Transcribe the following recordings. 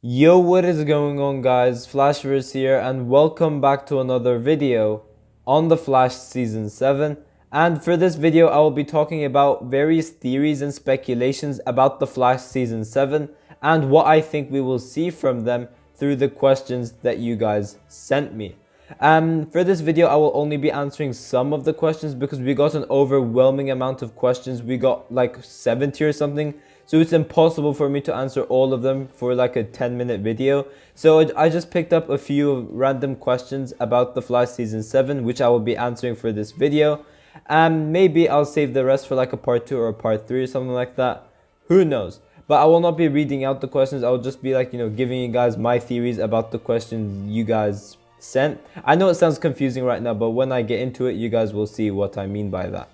Yo, what is going on, guys? Flashverse here, and welcome back to another video on The Flash Season 7. And for this video, I will be talking about various theories and speculations about The Flash Season 7 and what I think we will see from them through the questions that you guys sent me. For this video, I will only be answering some of the questions because we got an overwhelming amount of questions. We got like 70 or something. So it's impossible for me to answer all of them for like a 10-minute video. So I just picked up a few random questions about The Flash Season 7, which I will be answering for this video. And maybe I'll save the rest for like a part 2 or a part 3 or something like that. Who knows? But I will not be reading out the questions. I will just be like, giving you guys my theories about the questions you guys sent. I know it sounds confusing right now, but when I get into it, you guys will see what I mean by that.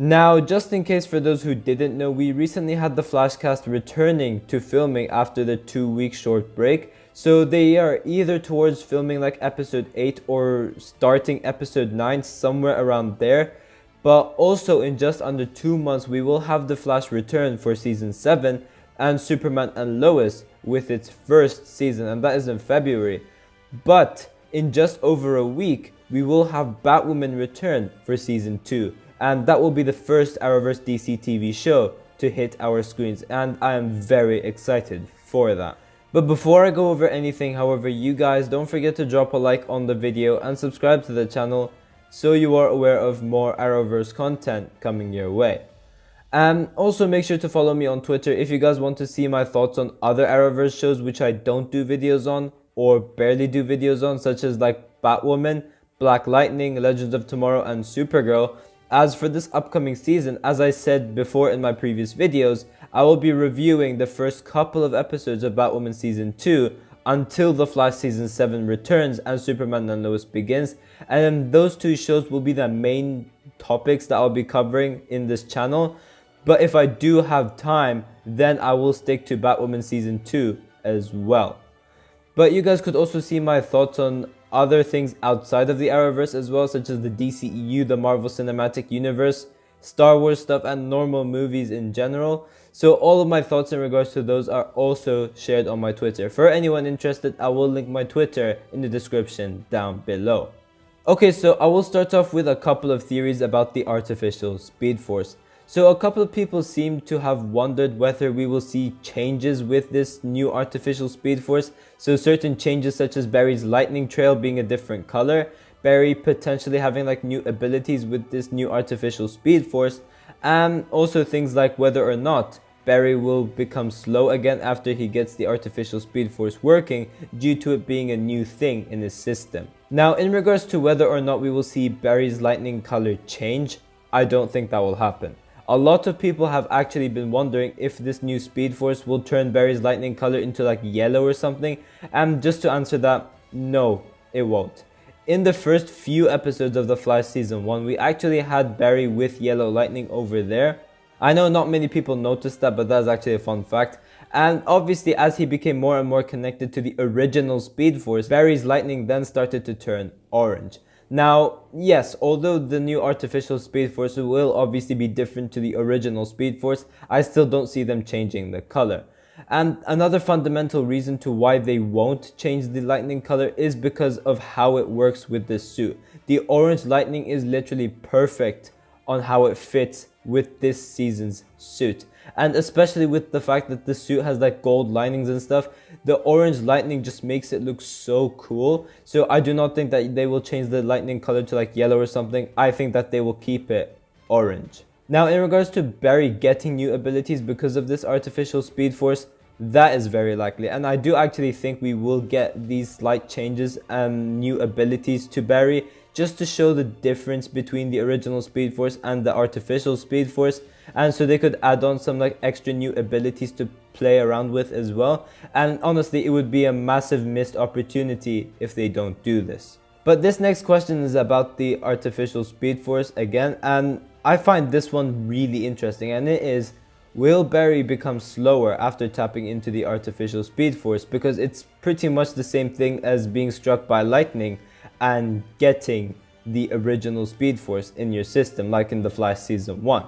Now, just in case for those who didn't know, we recently had the Flashcast returning to filming after the 2-week short break. So they are either towards filming like episode 8 or starting episode 9, somewhere around there. But also in just under 2 months, we will have the Flash return for season 7 and Superman and Lois with its first season, and that is in February. But in just over a week, we will have Batwoman return for season 2. And that will be the first Arrowverse DCTV show to hit our screens, and I am very excited for that. But before I go over anything, however, you guys don't forget to drop a like on the video and subscribe to the channel so you are aware of more Arrowverse content coming your way. And also make sure to follow me on Twitter if you guys want to see my thoughts on other Arrowverse shows which I don't do videos on or barely do videos on, such as like Batwoman, Black Lightning, Legends of Tomorrow, and Supergirl. As for this upcoming season, as I said before in my previous videos, I will be reviewing the first couple of episodes of Batwoman Season 2 until The Flash Season 7 returns and Superman and Lois begins. And then those two shows will be the main topics that I'll be covering in this channel. But if I do have time, then I will stick to Batwoman Season 2 as well. But you guys could also see my thoughts on other things outside of the Arrowverse as well, such as the DCEU, the Marvel Cinematic Universe, Star Wars stuff, and normal movies in general. So all of my thoughts in regards to those are also shared on my Twitter. For anyone interested, I will link my Twitter in the description down below. Okay, so I will start off with a couple of theories about the artificial Speed Force. So a couple of people seem to have wondered whether we will see changes with this new artificial Speed Force. So certain changes such as Barry's lightning trail being a different color, Barry potentially having like new abilities with this new artificial Speed Force, and also things like whether or not Barry will become slow again after he gets the artificial Speed Force working due to it being a new thing in his system. Now in regards to whether or not we will see Barry's lightning color change, I don't think that will happen. A lot of people have actually been wondering if this new Speed Force will turn Barry's lightning color into like yellow or something, and just to answer that, no, it won't. In the first few episodes of The Flash Season 1, we actually had Barry with yellow lightning over there. I know not many people noticed that, but that's actually a fun fact. And obviously as he became more and more connected to the original Speed Force, Barry's lightning then started to turn orange. Now, yes, although the new artificial Speed Force will obviously be different to the original Speed Force, I still don't see them changing the color. And another fundamental reason to why they won't change the lightning color is because of how it works with this suit. The orange lightning is literally perfect on how it fits with this season's suit. And especially with the fact that the suit has like gold linings and stuff, the orange lightning just makes it look so cool. So I do not think that they will change the lightning color to like yellow or something. I think that they will keep it orange. Now in regards to Barry getting new abilities because of this artificial Speed Force, that is very likely, and I do actually think we will get these slight changes and new abilities to Barry just to show the difference between the original Speed Force and the artificial Speed Force, and so they could add on some like extra new abilities to play around with as well. And honestly, it would be a massive missed opportunity if they don't do this. But this next question is about the artificial Speed Force again, and I find this one really interesting, and it is, will Barry become slower after tapping into the artificial Speed Force? Because it's pretty much the same thing as being struck by lightning and getting the original Speed Force in your system, like in The Flash Season 1.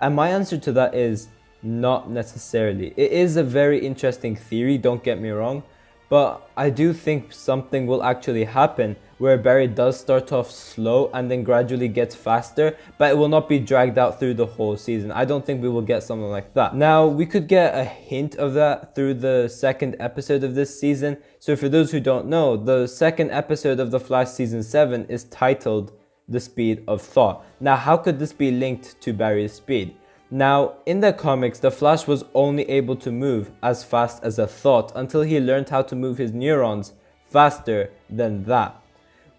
And my answer to that is Not necessarily. It is a very interesting theory, don't get me wrong, but I do think something will actually happen where Barry does start off slow and then gradually gets faster, but it will not be dragged out through the whole season. I don't think we will get something like that. Now, we could get a hint of that through the second episode of this season. So for those who don't know, the second episode of The Flash Season 7 is titled The Speed of Thought. Now, how could this be linked to Barry's speed? Now, in the comics, the Flash was only able to move as fast as a thought until he learned how to move his neurons faster than that.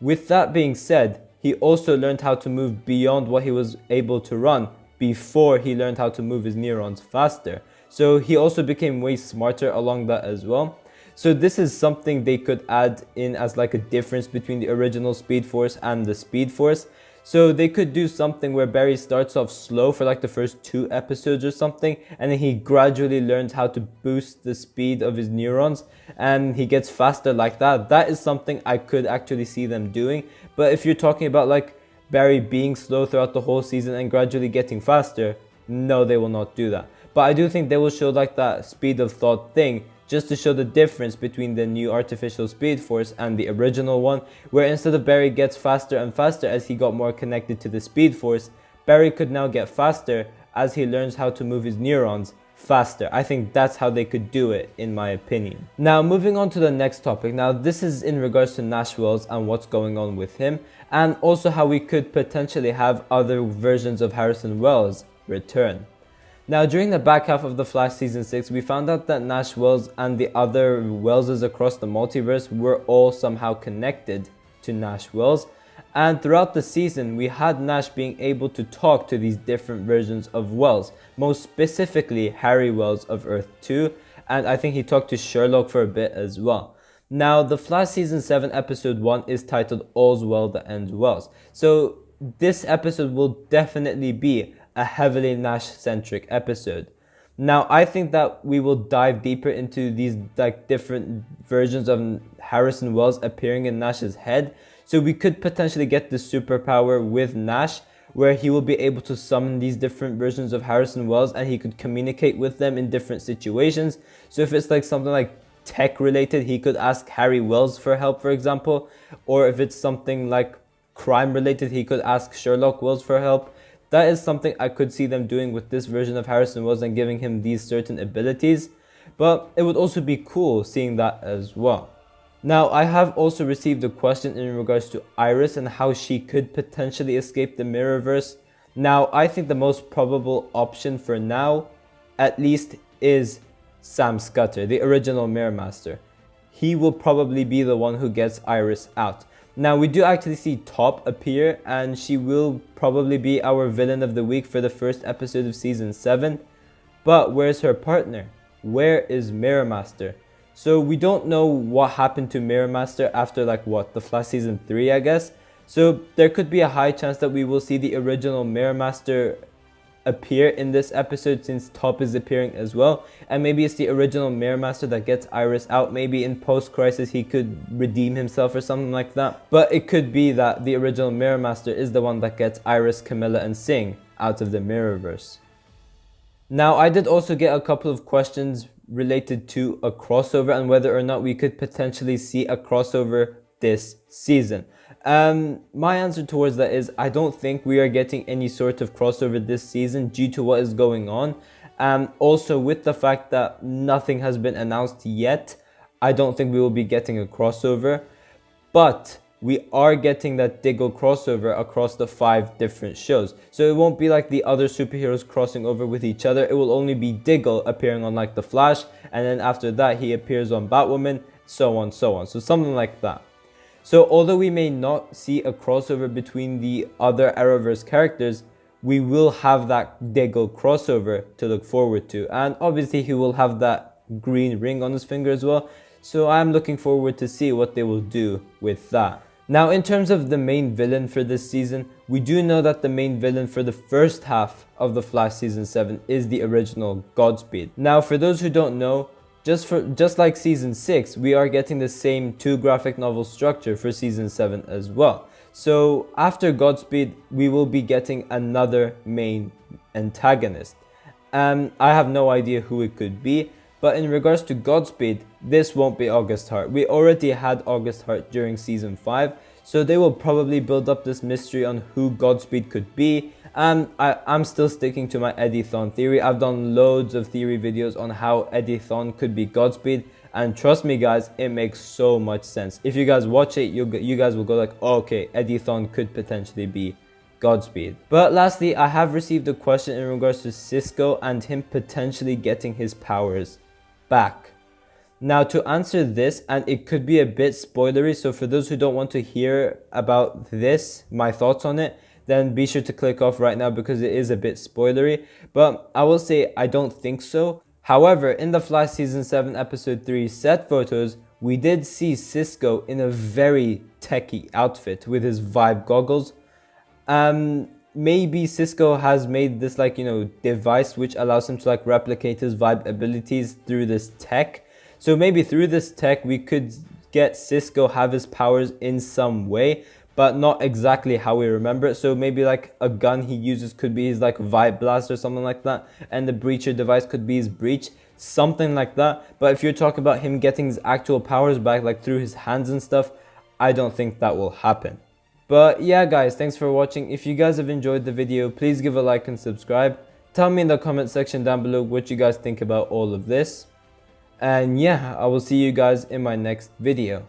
With that being said, he also learned how to move beyond what he was able to run before he learned how to move his neurons faster. So he also became way smarter along that as well. So this is something they could add in as like a difference between the original Speed Force and the Speed Force. So they could do something where Barry starts off slow for like the first 2 episodes or something, and then he gradually learns how to boost the speed of his neurons and he gets faster like that. That is something I could actually see them doing. But if you're talking about like Barry being slow throughout the whole season and gradually getting faster, no, they will not do that. But I do think they will show like that speed of thought thing, just to show the difference between the new artificial Speed Force and the original one, where instead of Barry gets faster and faster as he got more connected to the Speed Force, Barry could now get faster as he learns how to move his neurons faster. I think that's how they could do it, in my opinion. Now, moving on to the next topic. Now, this is in regards to Nash Wells and what's going on with him, and also how we could potentially have other versions of Harrison Wells return. Now, during the back half of The Flash Season 6, we found out that Nash Wells and the other Wellses across the multiverse were all somehow connected to Nash Wells. And throughout the season, we had Nash being able to talk to these different versions of Wells, most specifically Harry Wells of Earth 2, and I think he talked to Sherlock for a bit as well. Now, The Flash Season 7 Episode 1 is titled All's Well That Ends Wells. So this episode will definitely be a heavily Nash-centric episode. Now, I think that we will dive deeper into these like different versions of Harrison Wells appearing in Nash's head. So we could potentially get the superpower with Nash, where he will be able to summon these different versions of Harrison Wells and he could communicate with them in different situations. So if it's like something like tech related, he could ask Harry Wells for help, for example. Or if it's something like crime related, he could ask Sherlock Wells for help. That is something I could see them doing with this version of Harrison Wells and giving him these certain abilities. But it would also be cool seeing that as well. Now, I have also received a question in regards to Iris and how she could potentially escape the Mirrorverse. Now, I think the most probable option for now, at least, is Sam Scudder, the original Mirror Master. He will probably be the one who gets Iris out. Now, we do actually see Top appear, and she will probably be our villain of the week for the first episode of Season 7. But where's her partner? Where is Mirror Master? So we don't know what happened to Mirror Master after The Flash Season 3, I guess. So there could be a high chance that we will see the original Mirror Master appear in this episode since Top is appearing as well, and maybe it's the original Mirror Master that gets Iris out. Maybe in post-crisis he could redeem himself or something like that, but it could be that the original Mirror Master is the one that gets Iris, Camilla and Singh out of the Mirrorverse. Now, I did also get a couple of questions related to a crossover and whether or not we could potentially see a crossover this season. My answer towards that is I don't think we are getting any sort of crossover this season due to what is going on. Also, with the fact that nothing has been announced yet, I don't think we will be getting a crossover. But we are getting that Diggle crossover across the 5 different shows. So it won't be like the other superheroes crossing over with each other. It will only be Diggle appearing on The Flash, and then after that he appears on Batwoman, so on, so on. So something like that. So although we may not see a crossover between the other Arrowverse characters, we will have that Diggle crossover to look forward to. And obviously he will have that green ring on his finger as well. So I'm looking forward to see what they will do with that. Now, in terms of the main villain for this season, we do know that the main villain for the first half of The Flash Season 7 is the original Godspeed. Now, for those who don't know, just like Season 6, we are getting the same 2 graphic novel structure for Season 7 as well. So after Godspeed, we will be getting another main antagonist. I have no idea who it could be. But in regards to Godspeed, this won't be August Heart. We already had August Heart during season 5, so they will probably build up this mystery on who Godspeed could be. And I'm still sticking to my Eddie Thawne theory. I've done loads of theory videos on how Eddie Thawne could be Godspeed, and trust me guys, it makes so much sense. If you guys watch it, you guys will go like, oh, okay, Eddie Thawne could potentially be Godspeed. But lastly, I have received a question in regards to Cisco and him potentially getting his powers back. Now to answer this, and it could be a bit spoilery, so for those who don't want to hear about this, my thoughts on it, then be sure to click off right now because it is a bit spoilery. But I will say I don't think so. However, in the Flash season 7 episode 3 set photos, we did see Cisco in a very techie outfit with his Vibe goggles. Maybe Cisco has made this device which allows him to replicate his Vibe abilities through this tech. So maybe through this tech we could get Cisco have his powers in some way, but not exactly how we remember it. So maybe a gun he uses could be his Vibe blast or something like that, and the breacher device could be his breach, something like that. But if you're talking about him getting his actual powers back through his hands and stuff, I don't think that will happen. But yeah guys, thanks for watching. If you guys have enjoyed the video, please give a like and subscribe. Tell me in the comment section down below what you guys think about all of this. And yeah, I will see you guys in my next video.